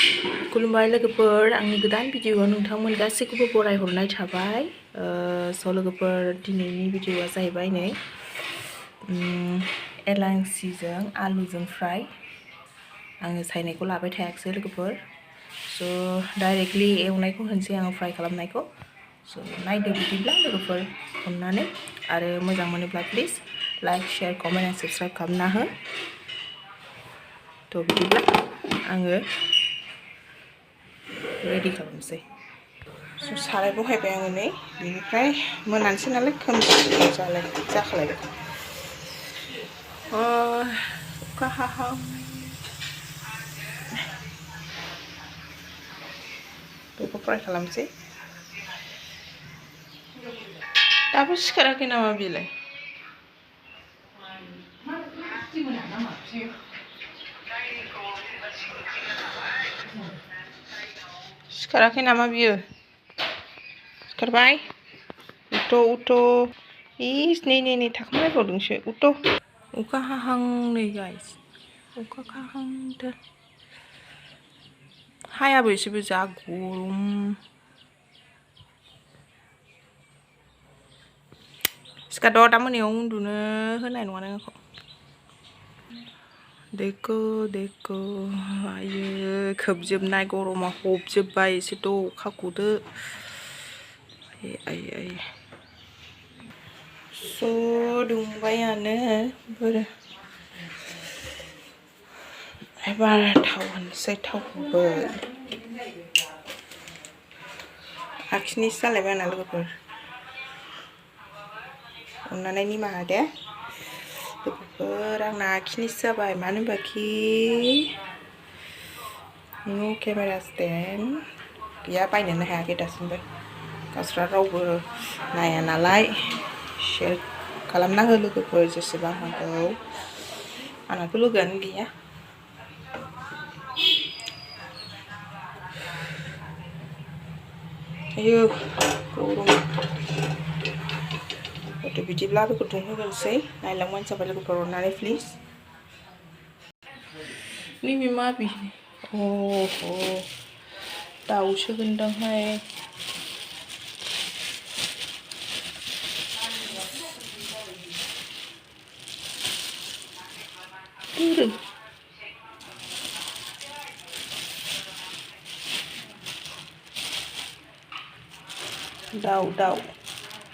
खुलुमबाय लोगोफोर आंनि गोदान भिडिअआव नोंथांमोन गासैखौबो बरायहरनाय थाबाय लोगोफोर दिनैनि भिडिअआ जाहैबाय नै एलांसिजों आलुजों फ्राय आङो सायनायखौ लाबाय थायाखिसै लोगोफोर डाइरेक्टलि एवनायखौ होनसै आङो फ्राय खालामनायखौ नायदो बिदिब्ला लोगोफोर अननानै आरो मोजां मोनोब्ला please like share comment and subscribe खालामना हो थ' बिदिब्ला आङो रेडि खालामसै साराय बहायबाय आङो नै बेनिफ्राय मोनानोसै नालाय खोमसि जाखालायबाय अखा हाहां बेखौ फ्राय खालामसै दाबो सिखाराखै नामा बेलाय सिखाराखै नामा बियो सिखारबाय उथ' इस नै थाखोमालायबावदोंसो उथ' अखा हाहां नै गाइस अखा हाहांथार हायाबो एसेबो जा गरम सिखारद' दा मोनायाव उन्दुनो होनाय नङा नों आंखौ देखो आयो खोबजोबनाय गरमा हबजोबबाय एसेथ' अखा गदो आय दुंबायानो बोरो एबार थाव होनसै थावखौबो आखिनिसो जालायबाय आंना लोगोफोर अननानै निमाहा दे लोगोफोर आंना आखिनिसो जाबाय मानो होनबाखि नो केमेरा स्टेन्ड गैया बायनोनो हायाखै दासिमबो गावस्रा रावबो नाया नालाय शेयार खालामना हो लोगोफोर जेसेबां हागौ आंनाथ' लोगोआनो गैया आयौ गरमा बिदिब्ला बेखौ दुंहोग्रोनोसै नायलांबानो जाबाय लोगोफोर अननानै प्लिज नैबे माबि दाउसो होनदोंहाय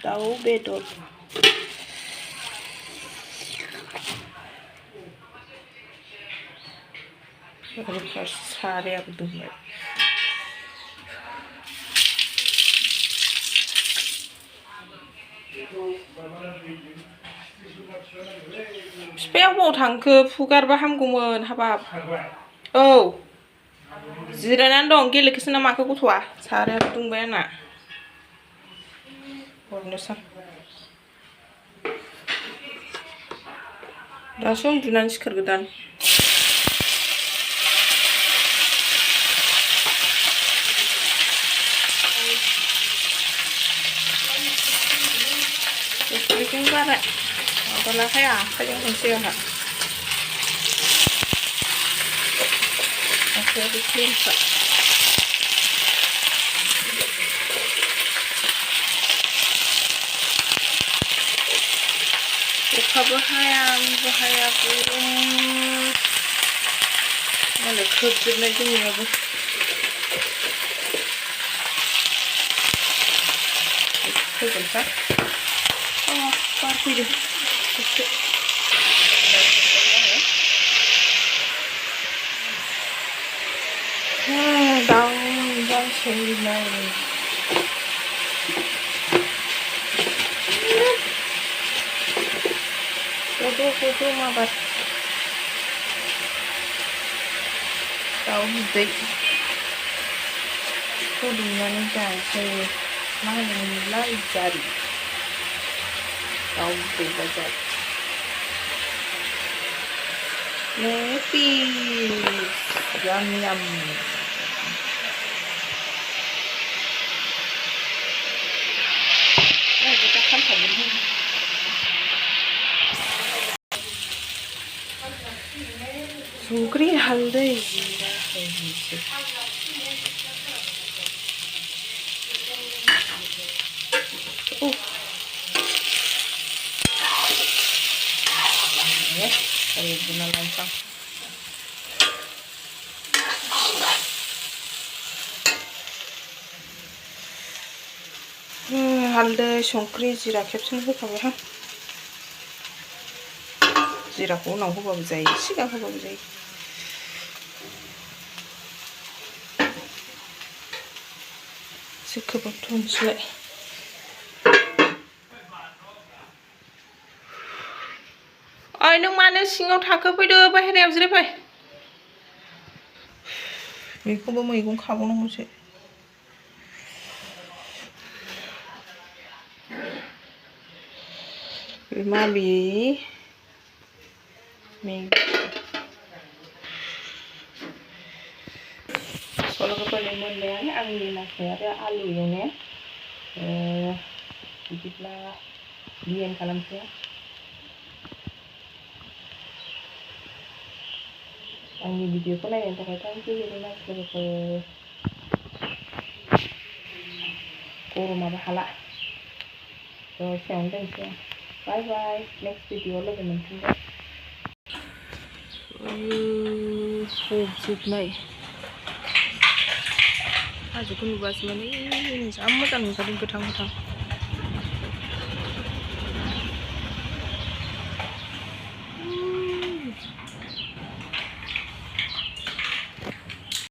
दाउ बेदर सारायाबो दुंबाय बिफाया बबाव थांखो फुगारबा हामगौमोन हाबाब औ जिरायनानै दं गेलेखोसो ना माखो गथ'आ सारायाबो दुंबाय आंना हरनोसै दासो उन्दुनानै सिखारगोदान बेखौ बारा माबालाहाय आखाइजों खनसे आंहा आखाइयाबो क्लिनखा अखाबो हाया गरम मालाय खोबजोबनाय जोंनियाबो होगोनसा बार फैदों दाउ सैनाय गद' माबार दाउ बिदैखौ दुंनानै जानोसै मा होनोमोनलाय जारि दाउ बिदै बाजार yum kita kan संख्रि हालदै हालदै संख्रि जिरा खेबसेनो होखाबाय हां जिराखौ उनाव होबाबो जायो सिगां होबाबो जायो एसे खोबहाबथ'नोसैलाय ओइ नों मानो सिङाव थाखो फैदो बाहेरायाव जिरायफै बेखौबो मैगं खाबावनांगौसो माबि सल'फोरनि मोननायानो आंनि नाथाय आरो आलु एवनाया बिदिब्ला बिएन खालामसै आंनि भिडिअखौ नायनायनि थाखाय थेंक इउ भेरि माच लोगोफोर गरमाबो हाला दसेयावनो दोनसै आं बाय बाय नेक्स्ट भिडिअआव लोगो मोनफिनगोन जोबनाय हाजोखौ नुबासो माने जा मोजां नुखादों गोथां गोथां